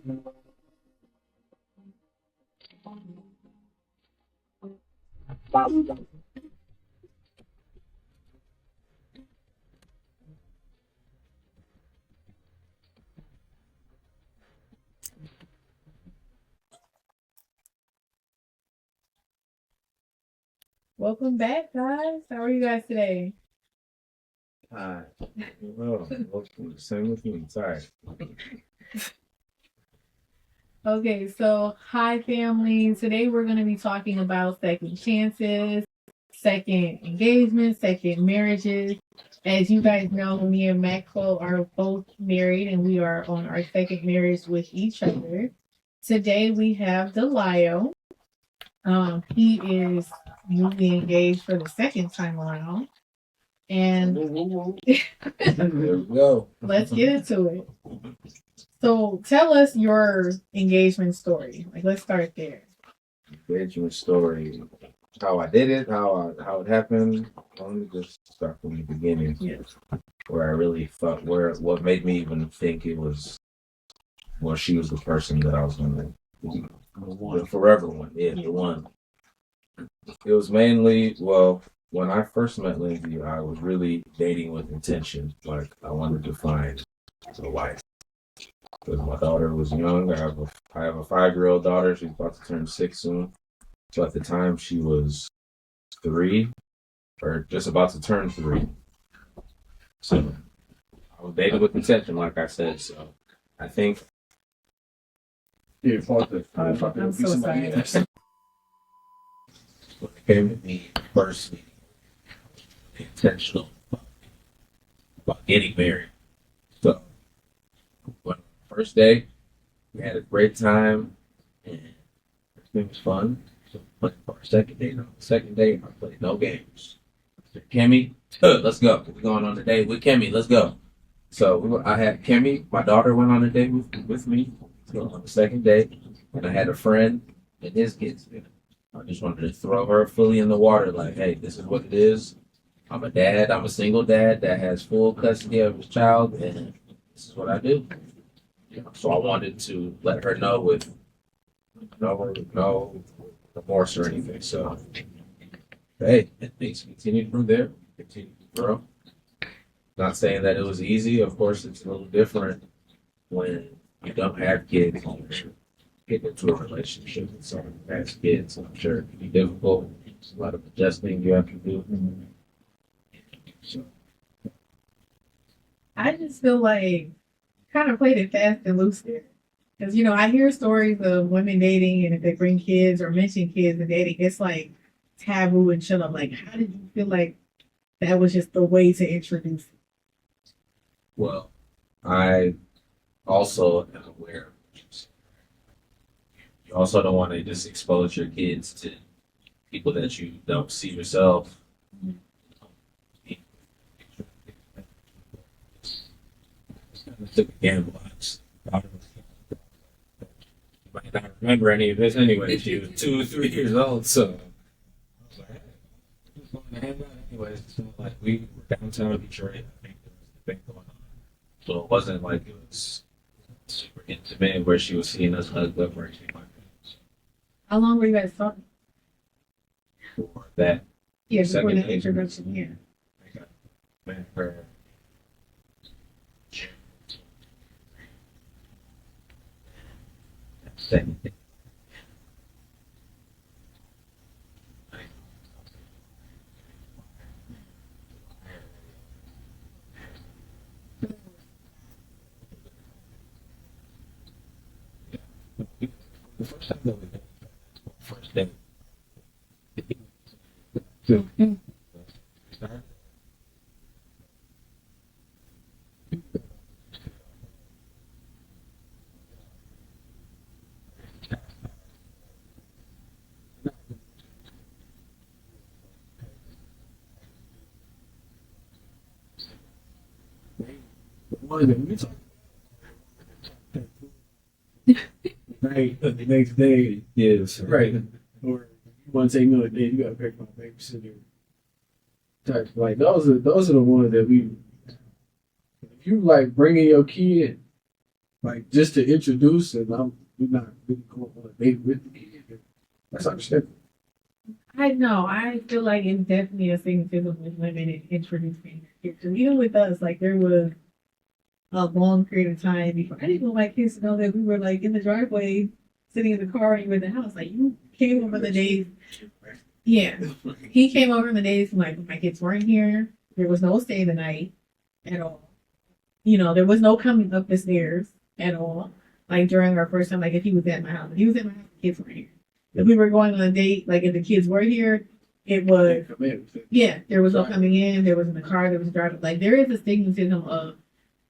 Welcome back, guys. How are you guys today? Hi. Well, same with me. Sorry. Okay, so hi, family. Today we're going to be talking about second chances, second engagements, second marriages. As you guys know, me and Maxwell are both married and we are on our second marriage with each other. Today we have Delio. He is newly engaged for the second time around. And There we go. let's get into it. So tell us your engagement story. Like, let's start there. Engagement story. How I did it, how it happened. Let me just start from the beginning. Yes. Where I really thought what made me even think it was she was the person that I was gonna the forever one. Yeah, the one. It was mainly when I first met Lindsay, I was really dating with intention. Like I wanted to find a wife. Because my daughter was young. I have a 5-year-old daughter. She's about to turn 6 soon. So at the time she was 3 or just about to turn 3. So I was dating with intention, like I said. So I think I'm so sorry. When it came to me personally, intentional about getting married. So when first day, we had a great time and everything was fun. So but for our second day, I played no games. I said, Kimmy, let's go. We're going on a date with Kimmy. Let's go. So I had Kimmy, my daughter went on a date with me. So on the second day, and I had a friend and his kids. I just wanted to throw her fully in the water, like, hey, this is what it is. I'm a dad. I'm a single dad that has full custody of his child, and this is what I do. So I wanted to let her know with no remorse or anything. So, hey, things continued from there, continued to grow. Not saying that it was easy. Of course, it's a little different when you don't have kids. Get into a relationship with someone who has kids. I'm sure it can be difficult. There's a lot of adjusting you have to do. So, I just feel like kind of played it fast and loose there. Because, I hear stories of women dating and if they bring kids or mention kids in dating, it's like taboo and shit. I'm like, how did you feel like that was just the way to introduce it? well, I also am aware of this. You also don't want to just expose your kids to people that you don't see yourself. I took a gamble. I might not remember any of this anyway. She was 2 or 3 years old, so I was like, hey, I'm just going to hang out anyways. So like we were downtown Detroit. I think there was the thing going on, so it wasn't like it was super intimate where she was seeing us hug up or anything like that. How long were you guys talking? For that Yeah, before second the date, introduction, yeah. I got met her. Second date. The first time that we met, first date. So, one of them, Right, the next day, yes, right, or you want to take another day, you got to pick my babysitter. Type like those are the ones that we. If you like bringing your kid Like just to introduce, and we're not really going on a date with the kid. That's understandable. I know. I feel like it's definitely a significant with women in introducing their kids. 'Cause even with us, like there was a long period of time before I didn't want my kids to know that we were like in the driveway, sitting in the car, and you were in the house. Like you came over the days. Yeah, he came over in the days like when my kids weren't here. There was no stay the night at all. There was no coming up the stairs at all. Like during our first time, like if he was at my house, if he was at my house, the kids were here. If we were going on a date, like if the kids were here, it was yeah, there was no coming in, there was in the car, there was driving. Like there is a stigmatism of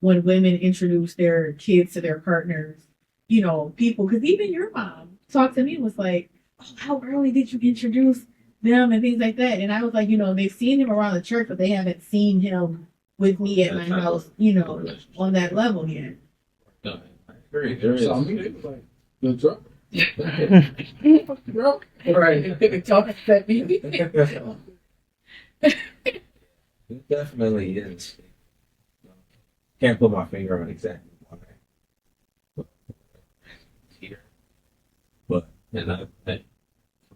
when women introduce their kids to their partners, people because even your mom talked to me and was like, oh, how early did you introduce them and things like that? And I was like, they've seen him around the church, but they haven't seen him with me at my house, on that level yet. No, I agree. There is. So I mean, it was like the drug. Right. Talking to me. It definitely is. Can't put my finger on exactly why. Here, but for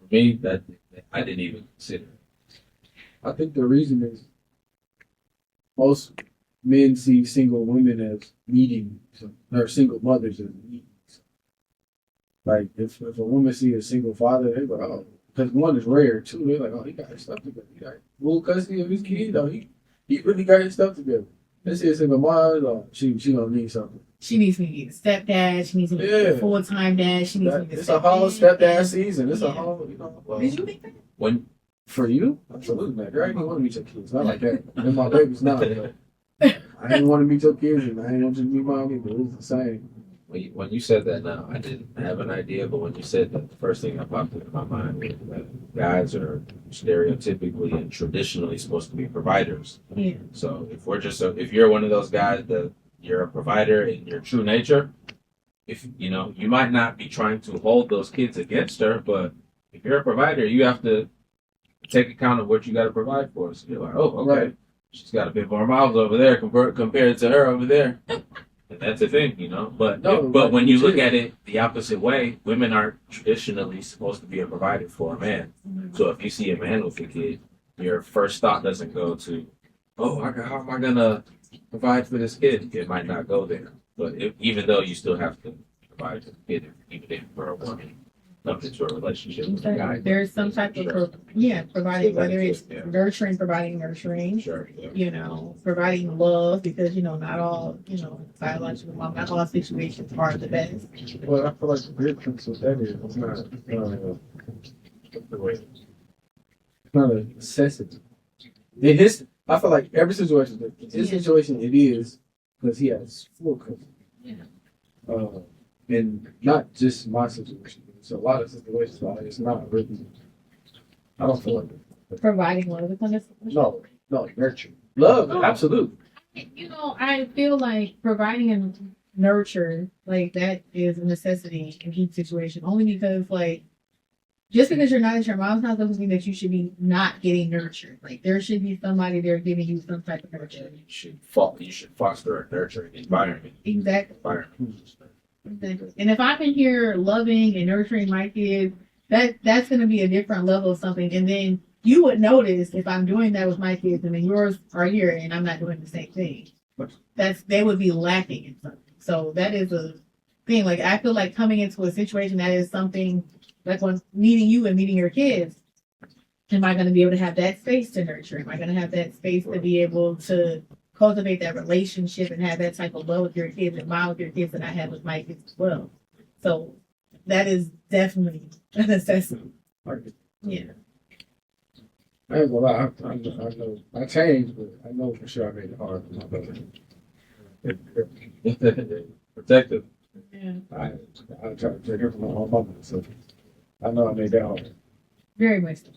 me, that I didn't even consider. I think the reason is most men see single women as needing, or single mothers as needing. Like if a woman see a single father, they're like, oh, because one is rare too. They're like, oh, he got his stuff together. He got full custody of his kid. Oh, he really got his stuff together. Let's see a single mom. Oh, she gonna need something. She needs me to be a stepdad. She needs me to be a full-time dad. She needs me to It's a whole stepdad season. It's a whole, Did you think that? When For you? Absolutely, man. Girl, I didn't want to meet your kids. Not like that. And my baby's not. I didn't want to meet your kids, and I didn't want you to meet mine either. It was the same. when you said that, now I didn't have an idea, but when you said that, the first thing that popped into my mind was that guys are stereotypically and traditionally supposed to be providers. Yeah. So if you're one of those guys that you're a provider in your true nature, if you might not be trying to hold those kids against her, but if you're a provider, you have to take account of what you got to provide for. So you're like, oh, okay, Right. she's got a bit more miles over there compared to her over there. And that's a thing, But when you look at it the opposite way, women aren't traditionally supposed to be a provider for a man. So if you see a man with a kid, your first thought doesn't go to, oh, how am I gonna provide for this kid? It might not go there. But even though you still have to provide for the kid, even if you're a woman comes into a relationship with a guy. There's some type of providing, whether it's nurturing, providing nurturing, Sure. Yeah. Providing love, because not all biological mom, not all situations are the best. Well, I feel like the difference with that is it's not a necessity. I feel like every situation, his situation, it is because he has full custody. Yeah. And not just my situation. It's a lot of situations like it's not really. I don't feel like Providing love is on this. no, nurture, love, absolutely. I feel like providing and nurture, like that is a necessity in each situation. Only because, like, just because you're not at your mom's house doesn't mean that you should be not getting nurtured. Like, there should be somebody there giving you some type of nurture. You should foster a nurturing environment. Exactly. And if I'm in here loving and nurturing my kids, that's going to be a different level of something. And then you would notice if I'm doing that with my kids, and then yours are here, and I'm not doing the same thing. They would be lacking in something. So that is a thing. Like, I feel like coming into a situation that is something like when meeting you and meeting your kids. Am I going to be able to have that space to nurture? Am I going to have that space to be able to cultivate that relationship and have that type of love with your kids and bond with your kids that I have with my kids as well? So that is definitely a necessity. Yeah. I ain't gonna lie, I know I changed, but I know for sure I made it hard for my brother. Protective. Yeah. I try to take her from my own mama, so I know I made that hard. Very much so.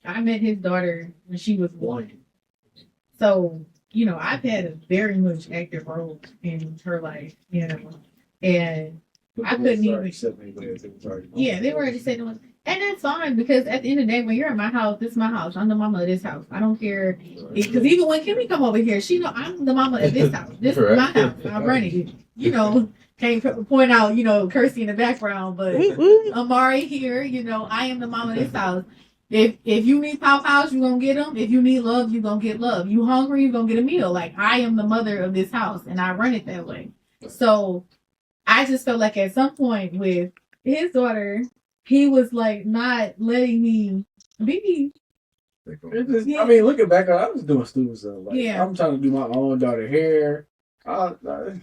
I met his daughter when she was 1. So, I've had a very much active role in her life, and I couldn't even. Yeah, they were already saying, and that's fine because at the end of the day, when you're in my house, this is my house. I'm the mama of this house. I don't care because even when Kimmy come over here, she know I'm the mama of this house. This is my house. I'm running it. Can't point out, Kirsty in the background, but Amari here, I am the mom of this house. If you need pow pows, you're gonna get them. If you need love, you're gonna get love. You hungry, you're gonna get a meal. Like, I am the mother of this house and I run it that way. So I just felt like at some point with his daughter, he was like not letting me be. I mean, looking back, I was doing stupid stuff. Like, Yeah. I'm trying to do my own daughter hair.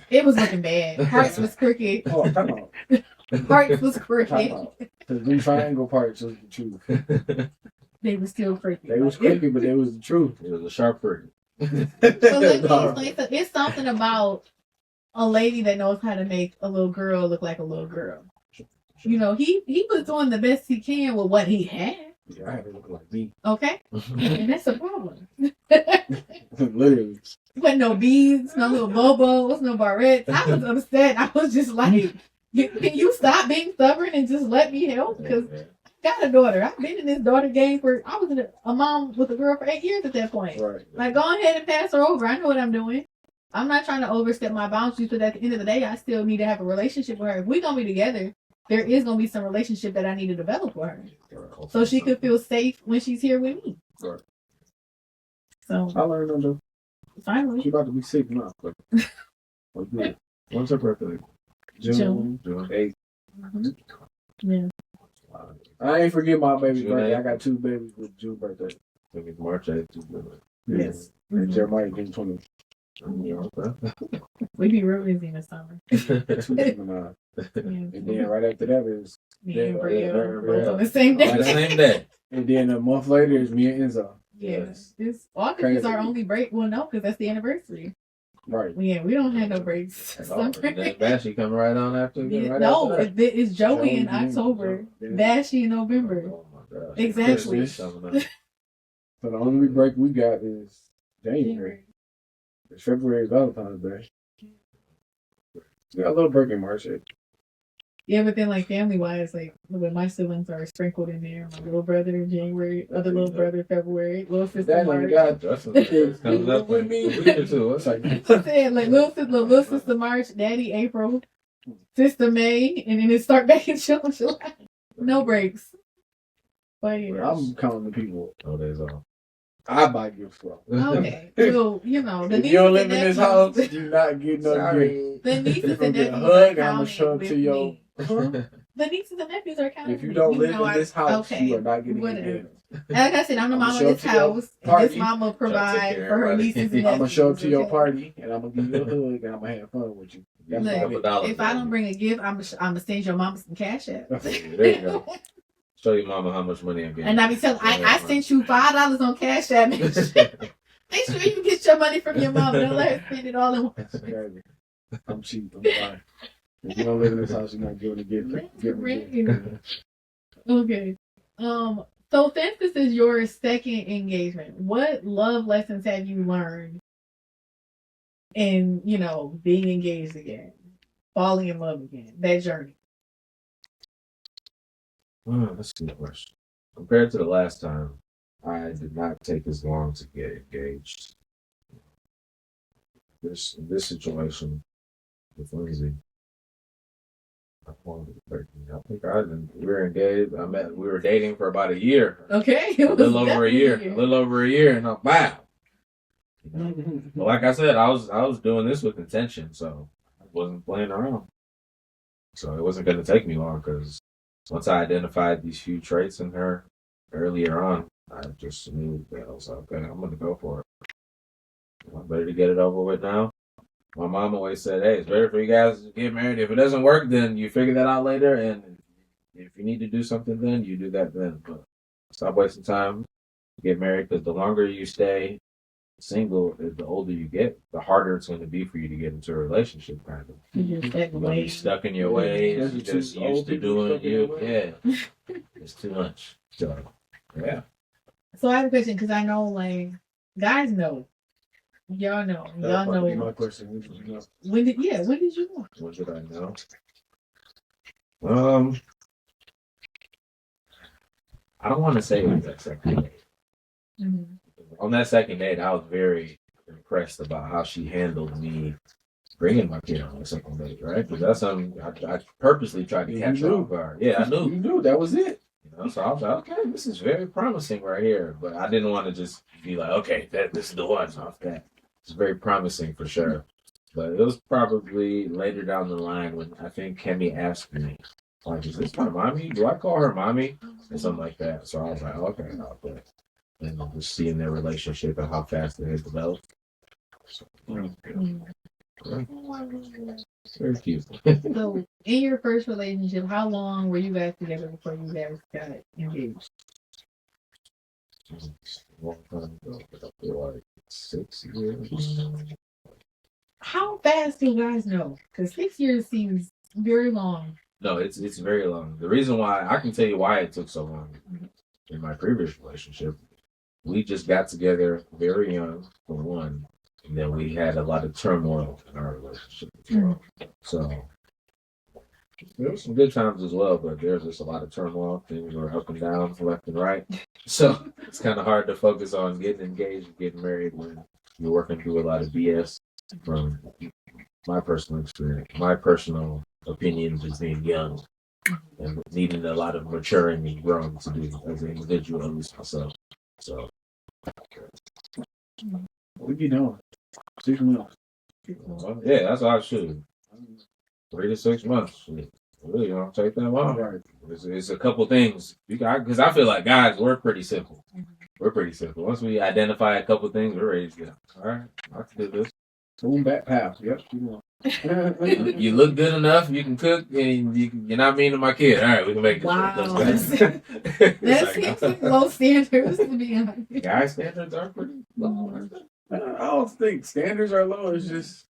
It was looking bad. Hearts was crooked. Oh, come on. Parts was crooked. The triangle parts was the truth. They were still crooked. They was crooked, but they was the truth. It was a sharp crooked. So let me explain. So it's something about a lady that knows how to make a little girl look like a little girl. He was doing the best he can with what he had. Yeah, I had to look like me. Okay, and that's a problem. Literally. But no beads, no little bobos, no barrettes. I was upset. I was just like, can you stop being stubborn and just let me help? Because I got a daughter. I've been in this daughter game I was a mom with a girl for 8 years at that point. Right. Like, go ahead and pass her over. I know what I'm doing. I'm not trying to overstep my boundaries, but at the end of the day, I still need to have a relationship with her. If we're going to be together, there is going to be some relationship that I need to develop with her. So she could feel safe when she's here with me. Right. So I learned on the. Finally. She about to be 6 now. When's her birthday? June 8th. Mm-hmm. Yeah. I ain't forget my baby's June birthday. 8th. I got 2 babies with June birthday. I think it's March 8th. Yes. And Jeremiah getting 20. We be real busy in the summer. 2009. And then right after that is Me and Yeah, Bria yeah, both yeah. on the same day. On the same day. and then a month later is me and Enzo. Yes. It's August is our only break. Well, no, because that's the anniversary. Right. Yeah, we don't have no breaks. And then Bashy come right on after. Yeah, Right no, after that. it's Joey in Joey, October, yeah. Bashy in November. Oh my gosh. Exactly. Christmas coming up. So the only break we got is January. It's February is Valentine's Day. We got a little break in March. Yeah, but then like family wise, like when my siblings are sprinkled in there, my little brother in January, other little brother February, little sister That March. nigga got Justin comes up with me. a week or two. It's like, I said like little sister March, daddy April, sister May, and then it start back in July. No breaks. But yeah. I'm counting the people. no days off. I buy gifts for. Okay. Well, the If nieces you don't and live in this nephews- house, you not getting no gift. Sorry. The nieces You and gonna get a nephews hug, are and I'ma show counting up to with your. me. The nieces and nephews are counting. If you with don't me. live in this house, okay, you are not getting a whatever. gift. Like I said, I'm the I'ma mom of show this up to your house. And party. this mama provide care of for her everybody. nieces and nephews. I'm gonna show up to your okay? party, and I'm gonna give you a hug, and I'm gonna have fun with you. That's Look, what I $2 if I don't bring a gift, I'm gonna send your mama some cash app. There you go. Show your mama how much money I'm getting. And I be telling, I sent you $5 on cash app. Make sure you get your money from your mama. Don't let her spend it all in one. That's crazy. I'm cheap. I'm fine. If you don't live in this house, you're not giving a gift. Give them a gift. Okay. So since this is your second engagement, what love lessons have you learned in, being engaged again, falling in love again, that journey? That's a good question. Compared to the last time, I did not take as long to get engaged. This situation with Lindsay, I think we were engaged. We were dating for about a year. Okay. A little over a year. And I'm wow. But like I said, I was doing this with intention, so I wasn't playing around. So it wasn't going to take me long because once I identified these few traits in her earlier on, I just knew that I was like, okay, I'm going to go for it. I'm ready to get it over with now. My mom always said, hey, it's better for you guys to get married. If it doesn't work, then you figure that out later. And if you need to do something then, you do that then. But stop wasting time. Get married, because the longer you stay single, the older you get, the harder it's going to be for you to get into a relationship, kind of. You're going to be stuck in your ways. You're just used to doing you. Yeah. It's too much. So, yeah. So I have a question, because I know, like, guys know. Y'all know. Y'all know. My question. When did you know? What did I know? I don't want to say it was that second date. Mm-hmm. On that second date, I was very impressed about how she handled me bringing my kid on a second date, right? Because that's something I purposely tried to catch her off guard. Yeah, I knew. You knew that was it. So I was like, okay, this is very promising right here. But I didn't want to just be like, okay, this is the one off that. It's very promising for sure. But it was probably later down the line when I think Kemi asked me, like, is this my mommy? Do I call her mommy? And something like that. So I was like, okay, I'll put it. And just seeing their relationship and how fast it had developed. So, very cute. So, in your first relationship, how long were you guys together before you guys got engaged? Long time ago, but I feel like 6 years. How fast do you guys know? Because 6 years seems very long. No, it's very long. The reason why I can tell you why it took so long in my previous relationship, we just got together very young for one, and then we had a lot of turmoil in our relationship as well. So there were some good times as well, but there's just a lot of turmoil. Things were up and down, left and right. So it's kind of hard to focus on getting engaged and getting married when you're working through a lot of BS from my personal experience, my personal opinions as being young and needing a lot of maturing and growing to do as an individual, at least myself. So, What you doing? 6 months. yeah, that's how I should. 3 to 6 months. Really, you don't take that long. Right. It's a couple things because I feel like guys, we're pretty simple. We're pretty simple. Once we identify a couple things, we're ready to go. All right, I can do this. Boom, back path. Yep. You look good enough. You can cook, and you're not mean to my kid. All right, we can make this. Wow. That's That's low standards, to be honest. Guy standards are pretty low. I don't think standards are low. It's just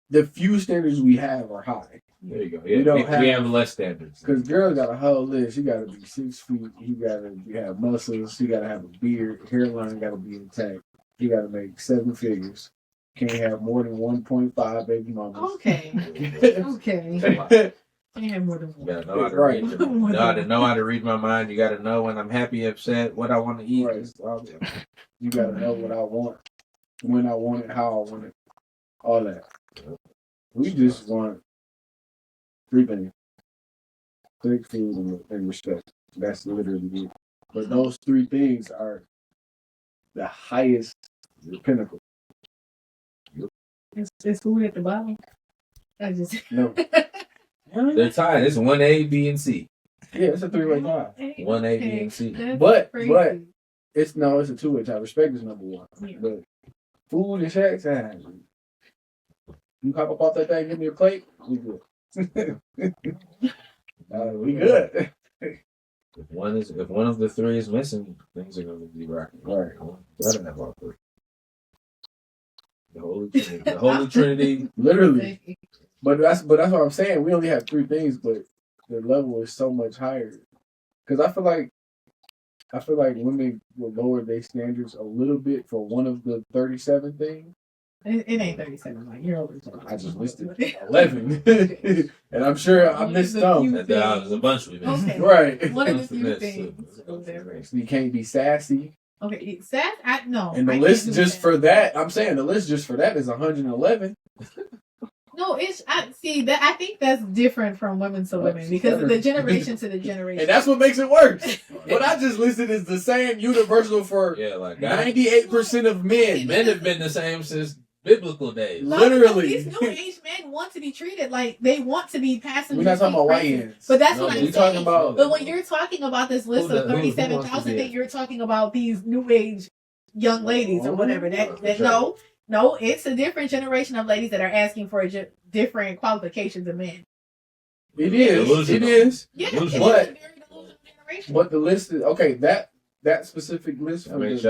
the few standards we have are high. There you go. Yeah, we have less standards. Because girls got a whole list. You got to be 6 feet. You got to have muscles. You got to have a beard. Hairline got to be intact. You got to make 7 figures. Can't have more than 1.5 baby mamas. Okay. Okay. Can't have more than one. You gotta know how to read. Know how to read my mind. You gotta know when I'm happy, upset, what I want to eat. Right. You gotta know what I want, when I want it, how I want it, all that. We just want 3 things: good food and respect. That's literally it. But those 3 things are the highest pinnacle. It's food at the bottom. I just No. They're tied. It's 1A, B, and C. Yeah, it's a 3-way tie. 1A, B, and C. But it's a 2-way tie. Respect is number 1. Yeah. But food and sex, you hop up off that thing, give me a plate, we good. We good. If one of the 3 is missing, things are going to be right. Right. Better have all 3. The Holy Trinity. The Holy Trinity. Literally. But that's what I'm saying. We only have 3 things, but the level is so much higher. Because I feel like women will lower their standards a little bit for one of the 37 things. It ain't 37. Like, you're over. I just listed 11, and I'm sure I missed some. There's a bunch we missed. Okay. Right. One of the few things. You can't be sassy. Okay, sass. No. And the list just for that, I'm saying the list just for that is 111. No, I think that's different from women to women because of the generation to the generation. And that's what makes it worse. What I just listed is the same universal for 98% of men. Men have been the same since biblical days. Literally. These new age men want to be treated like they want to be passengers. We're not talking about white ends. But that's what I'm saying. But when you're talking about this list of 37,000, then you're talking about these new age young ladies or whatever. No, it's a different generation of ladies that are asking for different qualifications of men. It is. Yeah, but, it's a very delusional generation. But the list is okay. That specific list. That makes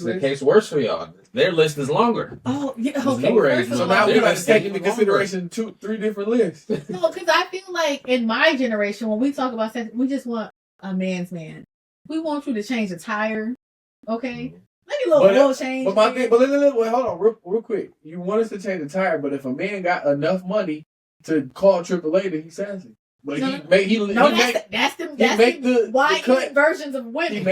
the case worse for y'all. Their list is longer. Oh, yeah. Okay. So now we got to take into consideration 3 different lists. No, because I feel like in my generation, when we talk about sex, we just want a man's man. We want you to change a tire. Okay. Maybe a little oil change. But my thing, wait, hold on, real quick. You want us to change the tire, but if a man got enough money to call AAA, then he's sassy. But that's the cut versions of women.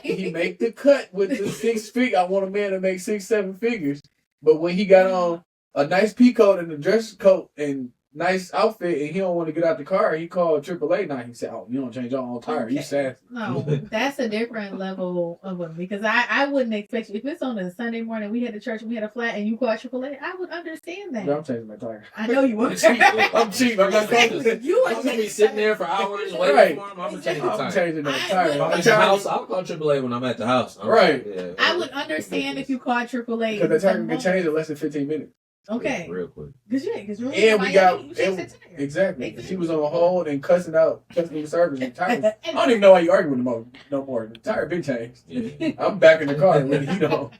He make the cut with the 6 figure. I want a man to make 6, 7 figures. But when he got on a nice pea coat and a dress coat and nice outfit, and he don't want to get out the car. He called AAA. Now he said, "Oh, you don't change your own tire. You sassy." No, that's a different level of women because I wouldn't expect you if it's on a Sunday morning. We had a church and we had a flat, and you call AAA. I would understand that. No, I'm changing my tire. I know you would. I'm cheap. I'm not going to. You I'm would gonna be change sitting that. there for hours waiting Right. for him. I'm gonna change the I'm tire. changing that I tire. would- I'm at the house. I'll call AAA when I'm at the house. Right. Yeah, I would understand if you called AAA. Because the tire can change in less than 15 minutes. Okay. real quick. Because And we got exactly. exactly. She was on hold and cussing out customer service and tires. I don't even know why you arguing with them no more. The tire been changed. Yeah. I'm back in the car with the heat on.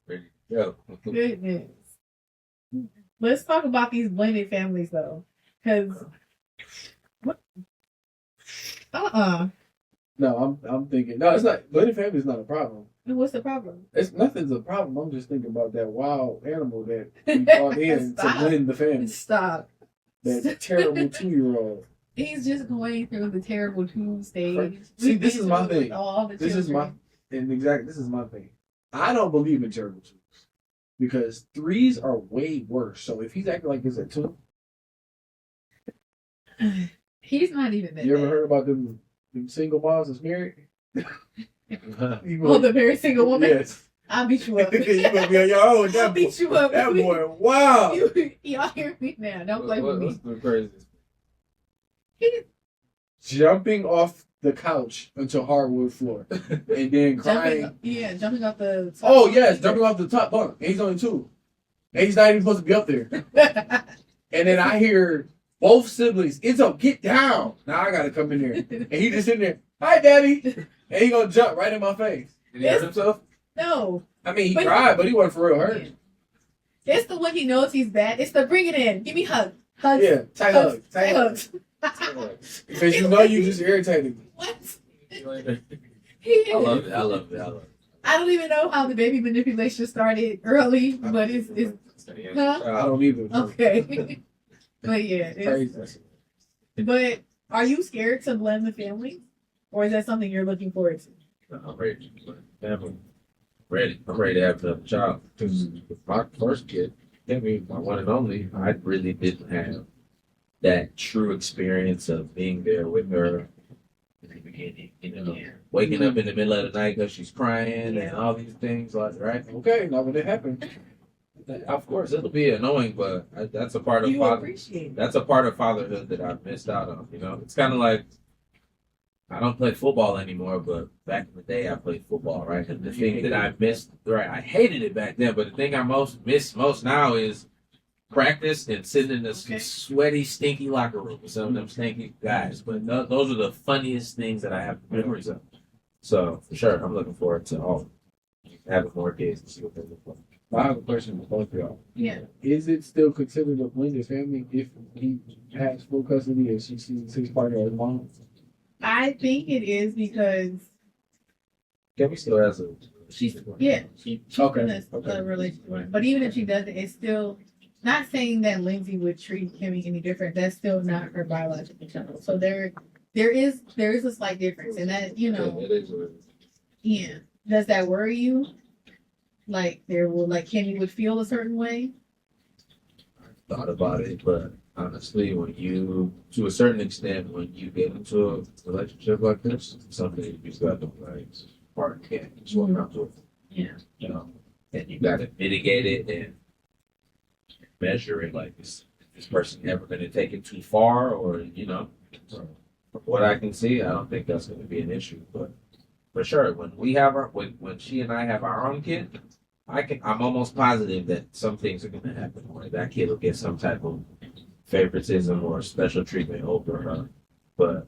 Ready to go. Goodness. Let's talk about these blended families though, because what? No, I'm thinking. No, it's not. Blended family is not a problem. What's the problem? It's nothing's a problem. I'm just thinking about that wild animal that we brought in to Stop. blend the family. Stop. That terrible 2-year-old. He's just going through the terrible two stage. See, this is my thing. All the This is my this is my thing. I don't believe in terrible twos because 3s are way worse. So if he's acting like he's a 2, He's not even that. you ever bad. heard about them single moms that's married? Oh, the very single woman. Yes. I'll beat you up. You're gonna be on your own with I'll that beat boy. you up. That boy, wow. Y'all hear me now? Don't play with What's me. the craziest? Jumping off the couch onto hardwood floor and then crying. Jumping off the. Top. Oh yes, jumping off the top bunk. And he's only 2. And he's not even supposed to be up there. And then I hear both siblings, Enzo, get down. Now I gotta come in there. And he just sitting there, hi daddy. And he gonna jump right in my face. Did he hurt himself? No, I mean, he But- cried, but he wasn't for real hurt. it's the one he knows he's bad. It's the bring it in. Give me hugs. Hugs. Yeah, tight hug. Tight hug. Hugs. Because you know you just irritated me. What? I love it. I love it. I love it. I don't even know how the baby manipulation started early, but it's huh? I don't either. Okay. But yeah, it's, Crazy. but are you scared to blend the family, or is that something you're looking forward to? I'm ready. I'm ready to have another child. Because my first kid, my one and only, I really didn't have that true experience of being there with her in the beginning. Waking up in the middle of the night because she's crying and all these things, like, right? Okay, now when it happened. Of course, it'll be annoying, but that's a part of You appreciate it. that's a part of fatherhood that I've missed out on. It's kind of like I don't play football anymore, but back in the day I played football, right? And the thing that I missed, right? I hated it back then, but the thing I miss most now is practice and sitting in this sweaty, stinky locker room with some of them stinky guys. But those are the funniest things that I have memories of. So for sure, I'm looking forward to having more kids and see what they look like. I have a question for both of y'all. Yeah. Is it still considered a blended family if he has full custody and she sees his partner as mom? I think it is because Gabby still has a she's in Okay. a relationship. But even if she doesn't, it's still not saying that Lindsay would treat Kimmy any different. That's still not her biological child. So there is a slight difference, and that it is what it is. yeah. Does that worry you? Like Kimmy would feel a certain way. Thought about it, but honestly, to a certain extent, when you get into a relationship like this, something you just got to like part can't just walk around to it. Yeah. And you got to mitigate it and measure it. Like, is this person ever going to take it too far, or So, from what I can see, I don't think that's going to be an issue. But for sure, when when she and I have our own kid, I'm almost positive that some things are going to happen where that kid will get some type of favoritism or special treatment over her. But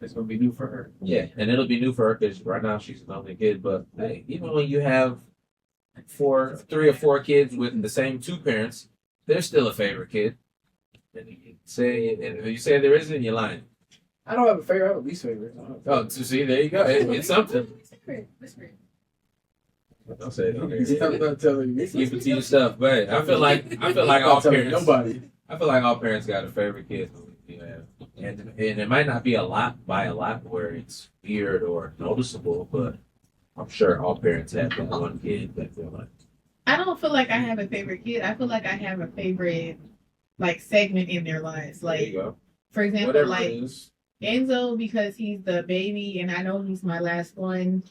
It's gonna be new for her. yeah, and it'll be new for her because right now she's an only kid. But hey, even when you have 3 or 4 kids with the same 2 parents, they're still a favorite kid. And if you say there isn't, you're lying. I don't have a favorite. I have a least favorite. Oh, so see, there you go. It's something. Don't say it. I'm not telling you. Keep it to yourself, but I feel like I'm all not telling parents. nobody. I feel like all parents got a favorite kid. And it might not be a lot where it's weird or noticeable, but I'm sure all parents have that one kid that they're like. I don't feel like I have a favorite kid. I feel like I have a favorite like segment in their lives. There you Like go. for example, Whatever like it is. Enzo because he's the baby and I know he's my last one.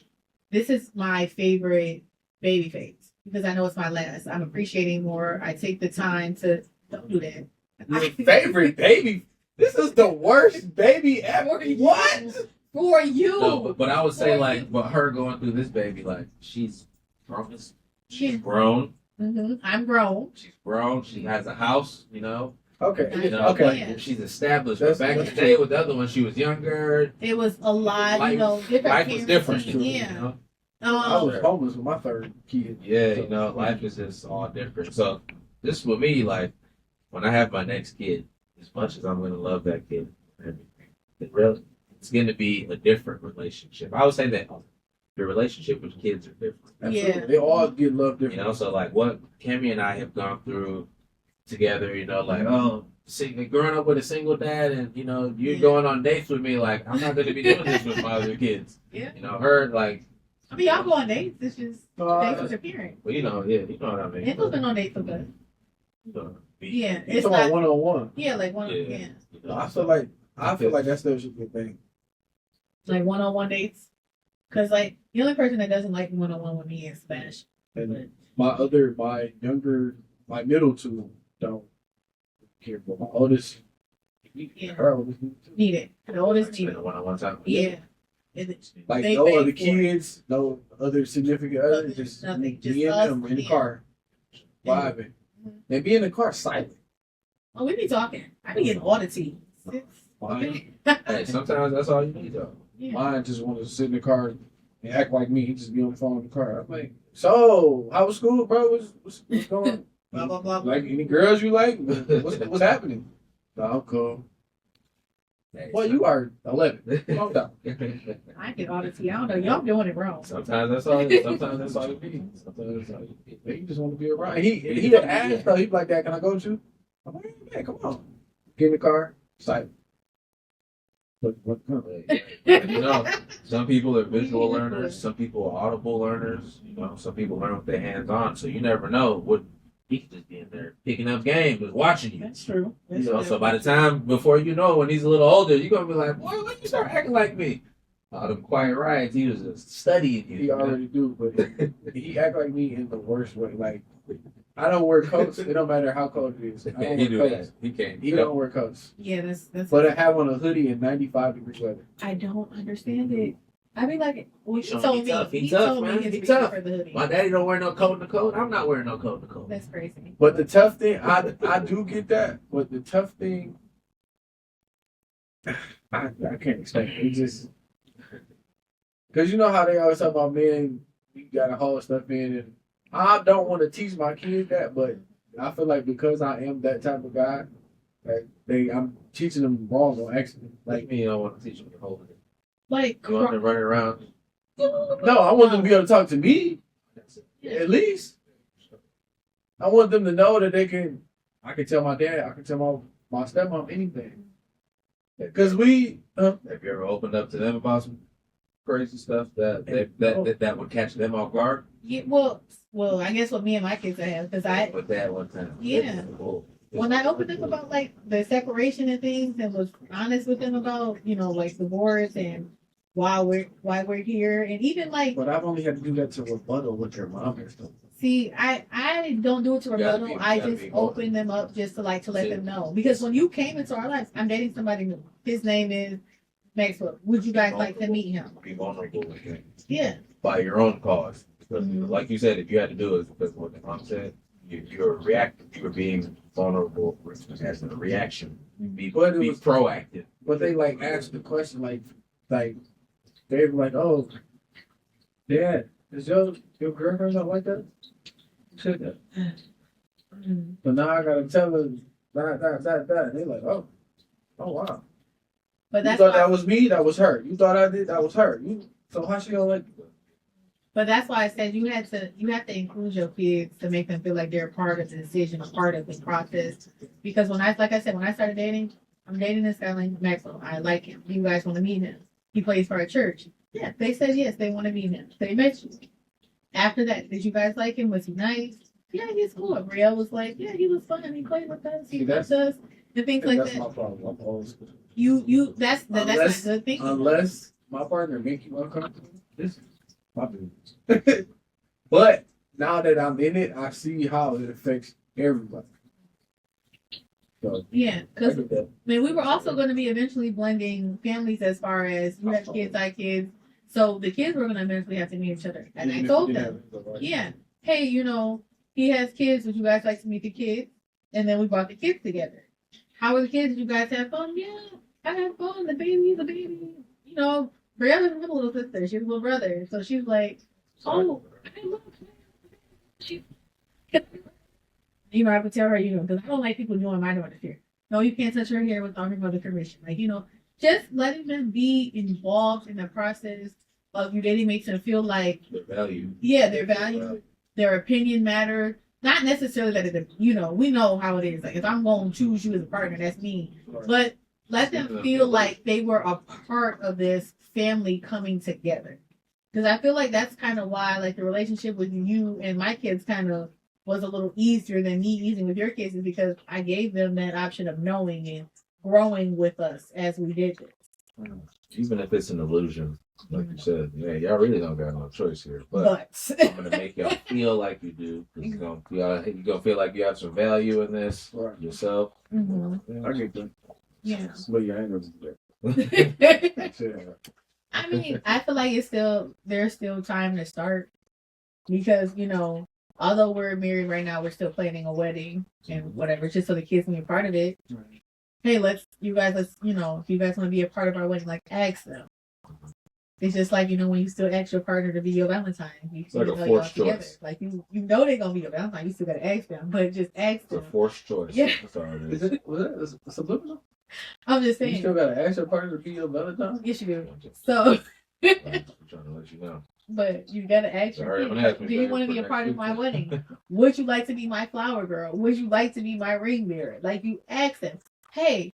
This is my favorite baby phase because I know it's my last. I'm appreciating more. I take the time to don't do that. Your favorite baby. This is the worst baby ever. What? For you. No, but I would say For like, you. but her going through this baby, like she's grown. She's Yeah. grown. I'm grown. She's grown. She has a house. You know. Okay. You know. Okay. Like, she's established. That's- But back in the day with the other one, she was younger. It was a lot, Life, you know, different. life was different. Yeah. You know? I was homeless with my third kid. Yeah, So- you know, life is just all different. So this for me, like when I have my next kid, as much as I'm gonna love that kid, it's gonna be a different relationship. I would say that the relationship with kids are different. Absolutely. Yeah. They all get love You different. know, so like what Kimmy and I have gone through together, you know, like oh, growing up with a single dad, and you know, you Yeah. going on dates with me, like I'm not gonna be doing this with my other kids. Yeah. You know, her like, I mean, y'all go on dates. It's just dates with your parent. well, you know, yeah, you know what I mean. Enzo's been on dates with us. You know, Yeah. It's It's about not. 1-on-one. Yeah, like one. Yeah. Yeah. You know, I feel like that still should be a thing. Like one-on-one dates. Cause like the only person that doesn't like one-on-one with me is Smash. And my middle two don't care. But my oldest, Yeah. her oldest, Need it. The oldest need spend it. a one-on-one time. Yeah. It- like They no pay other for it. kids, no other significant other, Nothing, just nothing, me just and us, them in the yeah. car, vibing. Mhm. And be in the car silent. Oh, we be talking. I be getting all the tea. Mine, Hey, sometimes that's all you need, though. Yeah. mine just wanted to sit in the car and act like me. He just be on the phone in the car. I'm like, so how was school, bro? What's going? Blah blah blah. Like any girls you like? What's happening? No, I'm cool. Hey, Well, you are 11. Calm down. I get all the tea. I don't know. Y'all doing it wrong. Sometimes that's all. Sometimes that's all you need. Sometimes that's all you need. He just want to be around. He asked though. He be like, "Dad, can I go with you?" I'm like, "Yeah, come on." Get in the car. Silent. What? You know, some people are visual learners. Some people are audible learners. You know, some people learn with their hands on. So you never know what he could just be in there picking up game, just watching you. That's true. You know, so by the time before you know, when he's a little older, you're gonna be like, "Boy, when you start acting like me?" All them quiet riots, he was just studying you. He you know? already do, but he act like me in the worst way. Like I don't wear coats. It don't matter how cold it is. I don't He wear do coats. that. He can't. He don't wear coats. Yeah, that's. But I have on a hoodie in 95-degree weather. I don't understand it. I be like, well, he Showing told he me. tough. He He tough, told man. me his He reason tough. for the hoodie. My daddy don't wear no coat in the cold. I'm not wearing no coat in the cold. That's crazy. But the tough thing, I do get that. But the tough thing, I can't explain it. It just because you know how they always talk about men, you gotta hold stuff in, and I don't want to teach my kids that, but I feel like because I am that type of guy, that I'm teaching them wrong on accident. Like Like me, I don't want to teach him to hold it. Like, Go out there running around. no, I want them to be able to talk to me at least. I want them to know that I can tell my dad, I can tell my stepmom anything. Because Have you ever opened up to them about some crazy stuff that would catch them off guard? Yeah, well, I guess what me and my kids have, because With that one time. Yeah. Oh. when I opened up about like the separation and things, and was honest with them about like divorce and why we're here, and even like But I've only had to do that to rebuttal with your mom and stuff. see, I don't do it to You gotta rebuttal. be- I you gotta just be open them up just to let See. them know, because when you came into our lives, I'm dating somebody new. His name is Maxwell. Would you guys like to meet him? Be vulnerable with him Yeah. by your own cause. Because, Mhm. like you said, if you had to do it, because what the mom said, you're reacting. You were being vulnerable as a reaction. Be But it was- proactive. But they like asked the question like they were like, "Oh, Dad, is your girlfriend not like that?" Said that. Mhm. So now I gotta tell her that. And they're like, "Oh wow." But You that's thought why, that was me? That was her. You thought I did? That was her. So how she gonna like? but that's why I said you have to include your kids to make them feel like they're a part of the decision, a part of the process. Because like I said, when I started dating, I'm dating this guy named Maxwell. I like him. You guys want to meet him? He plays for our church. Yeah, they said yes, they want to meet him. They met you. After that, did you guys like him? Was he nice? yeah, he's cool. And Brielle was like, yeah, he was fun. He played with us. He See, loved us. And things like That's that. my problem. I'm old school. That's not a good thing. Unless my partner make you uncomfortable, this is my business. But now that I'm in it, I see how it affects everybody. So, Yeah, I because get that. we were also going to be eventually blending families as far as you have kids, I kids. So the kids were going to eventually have to meet each other. And I told them, yeah, hey, he has kids. Would you guys like to meet the kids? And then we brought the kids together. How were the kids? Did you guys have fun? Yeah, I had fun. The baby's a baby. Brianna's a little sister. She's a little brother. So she's like, oh, I love she. I would tell her, because I don't like people doing my daughter's hair. No, you can't touch her hair without her mother's permission. Just letting them be involved in the process of you dating makes them feel like Their value. yeah, their value, their opinion matter. Not necessarily that we know how it is. Like if I'm going to choose you as a partner, that's me. But let them feel like they were a part of this family coming together. Because I feel like that's kind of why, like the relationship with you and my kids kind of was a little easier than me easing with your kids, is because I gave them that option of knowing and growing with us as we did this. Even if it's an illusion, like you said, yeah, y'all really don't got no choice here. But I'm gonna make y'all feel like you do. Cause you're gonna feel like you have some value in this yourself. Mm-hmm. I get that. Yeah. But yeah, I ain't gonna do that. I mean, I feel like there's still time to start because, although we're married right now, we're still planning a wedding and whatever, just so the kids can be a part of it. Right. Hey, if you guys want to be a part of our wedding, like ask them. It's just like, when you still ask your partner to be your Valentine. It's like a forced choice. Like they're gonna be your Valentine, you still gotta ask them, but just ask them. It's a forced choice. Yeah. That's all it Is it? Was that subliminal? I'm just saying. You still gotta ask your partner to be your Valentine? Yes, you do. So I'm trying to let you know. But you gotta ask your kids, do you want to be a part of my wedding? Would you like to be my flower girl? Would you like to be my ring bearer? Like you ask them, hey,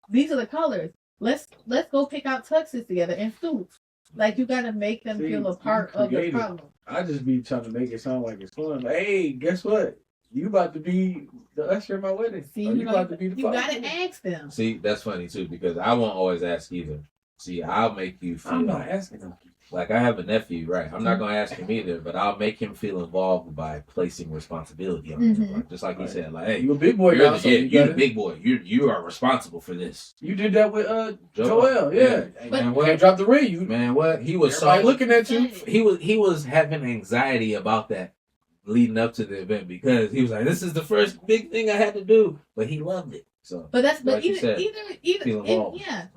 these are the colors. Let's go pick out tuxes together and suits. Like you gotta make them feel a part of the problem. I just be trying to make it sound like it's fun. Like, hey, guess what? You about to be the usher in my wedding. See, you about to be the you gotta ask them. See, that's funny too because I won't always ask either. See, I'll make you feel. I'm not asking them. Like I have a nephew, right? I'm not gonna ask him either, but I'll make him feel involved by placing responsibility on him. Like, just like he said, like, hey, you a big boy, you're now, the big boy. You are responsible for this. You did that with Joel, yeah. Hey, but, man, what? Can't drop the ring. You Man, what? He was everybody so looking at you. He was having anxiety about that leading up to the event because he was like, this is the first big thing I had to do, but he loved it. So, but like either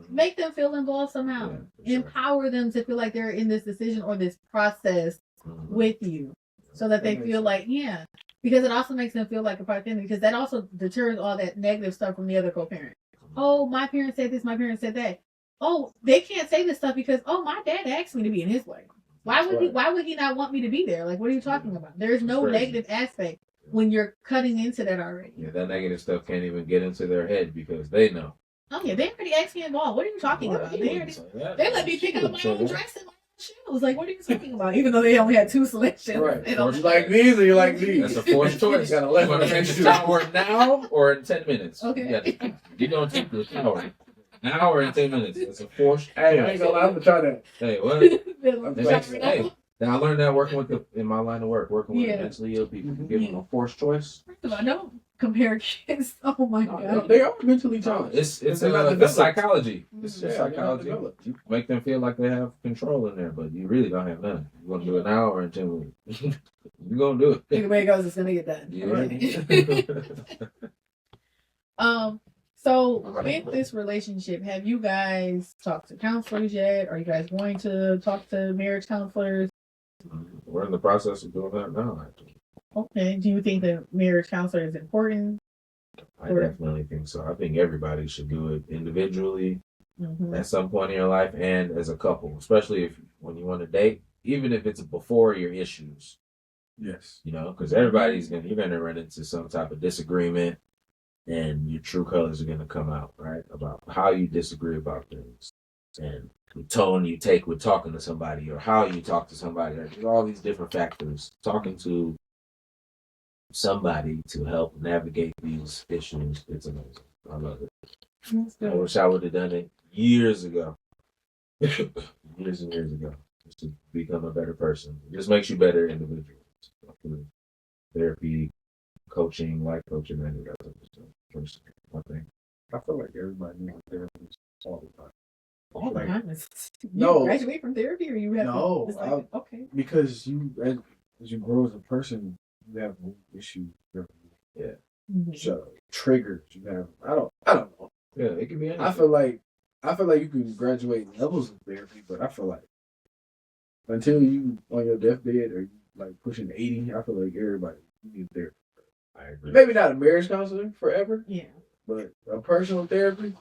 make them feel involved somehow. Yeah, empower them to feel like they're in this decision or this process with you, so that they feel like because it also makes them feel like a part of them, because that also deters all that negative stuff from the other co-parent. Oh, my parents said this, my parents said that. Oh, they can't say this stuff because my dad asked me to be in his wedding. Why would he not want me to be there? Like, what are you talking about? There's no negative aspect when you're cutting into that already. Yeah, that negative stuff can't even get into their head because they know. Oh yeah, they already asked me involved. What are you talking about? They let me pick up my own dress and my own shoes. Like, what are you talking about? Even though they only had 2 selections. Right. You like these or you like these? That's a forced choice. You gotta let want to take the shower now or in 10 minutes? Okay. You're going to take the shower. Now or in 10 minutes. It's a forced choice. Hey, I ain't gonna lie, I'm gonna try that. Hey, what? Hey, I learned that in my line of work, working with mentally ill people. Give them a forced choice. First of all, don't compare kids. Oh my God. They are mentally challenged. It's psychology. It's psychology. You make them feel like they have control in there, but you really don't have none. You want to do it now or in 10 minutes? You're going to do it. Either way it goes, it's going to get done. Yeah. So with this relationship, have you guys talked to counselors yet? Are you guys going to talk to marriage counselors? We're in the process of doing that now, actually. Okay. Do you think the marriage counselor is important? I definitely think so. I think everybody should do it individually at some point in your life and as a couple, especially when you want to date, even if it's before your issues. Yes. Because you're going to run into some type of disagreement and your true colors are going to come out, right? About how you disagree about things and the tone you take with talking to somebody or how you talk to somebody. There's all these different factors. Talking to somebody to help navigate these issues, it's amazing. I love it. That's I good. wish I would have done it years ago. Years and years ago. Just to become a better person. It just makes you better individuals. Therapy, coaching, life coaching, and that type of stuff. First, I think. I feel like everybody needs a therapist all the time. All the Like, time. You no. graduate from therapy, or you have No, to, it's like, okay. because as you grow as a person, you have issues. Yeah. So triggers you have. I don't know. Yeah, it can be anything. I feel like you can graduate levels of therapy, but I feel like until you on your deathbed or you like pushing 80, I feel like everybody needs therapy. I agree. Maybe not a marriage counselor forever, Yeah. but a personal therapy.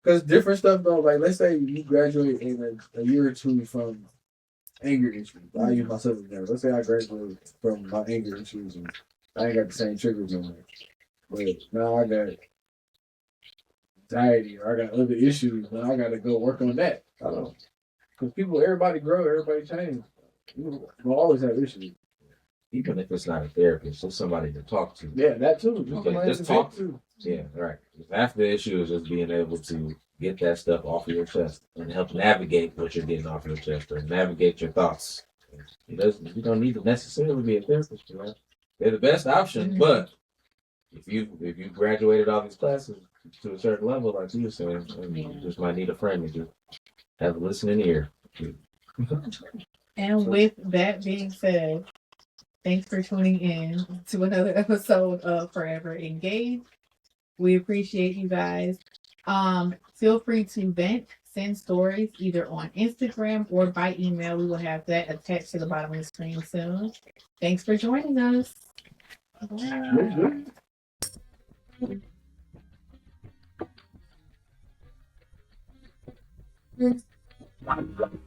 Because different stuff though, like let's say you graduate in a year or two from anger issues. I use myself as an example. Let's say I graduated from my anger issues and I ain't got the same triggers no more. But now I got anxiety or I got other issues and I got to go work on that. I don't know. Because everybody grow, everybody change. We'll always have issues. Even if it's not a therapist, just somebody to talk to. Yeah, that too. Just talk to. Yeah, right. Half the issue is just being able to get that stuff off of your chest and help navigate what you're getting off your chest or navigate your thoughts. You don't need to necessarily be a therapist for that. They're the best option, but if you graduated all these classes to a certain level, like you were saying, you just might need a friend to just have a listening ear. And with that being said, thanks for tuning in to another episode of Forever Engaged. We appreciate you guys. Feel free to vent, send stories either on Instagram or by email. We will have that attached to the bottom of the screen soon. Thanks for joining us. Bye.